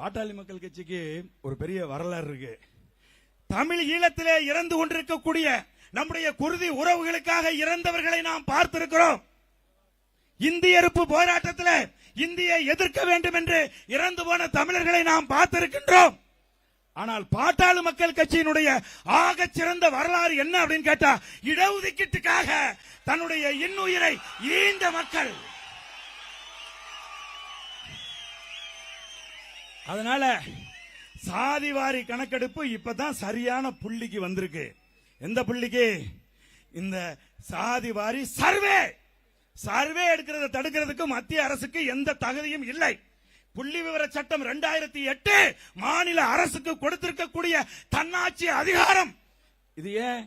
பாட்டாளி மக்கள் கட்சிக்கு ஒரு பெரிய வரலாறு இருக்கு. தமிழ் ஈழத்திலே இறந்து கொண்டிருக்கக்கூடிய நம்முடைய குருதி உறவுகளுக்காக இறந்தவர்களை நாம் பார்த்திருக்கிறோம். இந்திய எதிர்ப்பு போராட்டத்தில் இந்தியை எதிர்க்க வேண்டும் என்று இறந்து போன தமிழர்களை நாம் பார்த்திருக்கின்றோம். ஆனால் பாட்டாளி மக்கள் கட்சியினுடைய ஆக சிறந்த வரலாறு என்ன அப்படின்னு கேட்டா, இடஒதுக்கீட்டுக்காக தன்னுடைய இன்னுயிரை ஈந்த மக்கள். அதனால சாதிவாரி கணக்கெடுப்பு இப்பதான் சரியான புள்ளிக்கு வந்திருக்கு. எந்த புள்ளிக்கு? இந்த சாதிவாரி சர்வே எடுக்கிறத தடுக்கிறதுக்கு மத்திய அரசுக்கு எந்த தகுதியும் இல்லை. புள்ளி விவர சட்டம் 2008 மாநில அரசுக்கு கொடுத்திருக்கக்கூடிய தன்னாட்சி அதிகாரம். இது ஏன்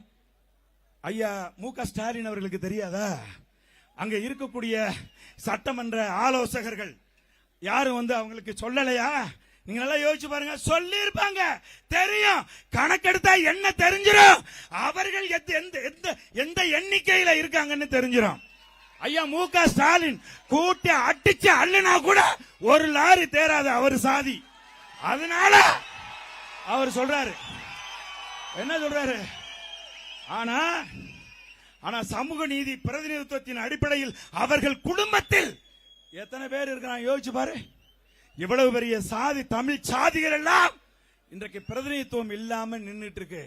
ஐயா மு.க. ஸ்டாலின் அவர்களுக்கு தெரியாதா? அங்க இருக்கக்கூடிய சட்டமன்ற ஆலோசகர்கள் யாரும் அவங்களுக்கு சொல்லலையா? நீங்க நல்லா யோசிச்சு பாருங்க. சொல்லி இருப்பாங்க, தெரியும். கணக்கெடுத்தா என்ன தெரிஞ்சிடும், அவர்கள் எந்த எண்ணிக்கையில இருக்காங்கன்னு தெரிஞ்சிடும். ஐயா மு.க. ஸ்டாலின் கூட்டி அடிச்சு அள்ளினா கூட ஒரு லாரி தேராது அவர் சாதி. அதனால அவர் சொல்றாரு, என்ன சொல்றாரு? ஆனா சமூக நீதி பிரதிநிதித்துவத்தின் அடிப்படையில் அவர்கள் குடும்பத்தில் எத்தனை பேர் இருக்கிறாங்க யோசிச்சு பாரு. இவ்வளவு பெரிய சாதி தமிழ் சாதிகள் எல்லாம் இன்றைக்கு பிரதிநிதித்துவம் இல்லாம நின்றுட்டு இருக்கு.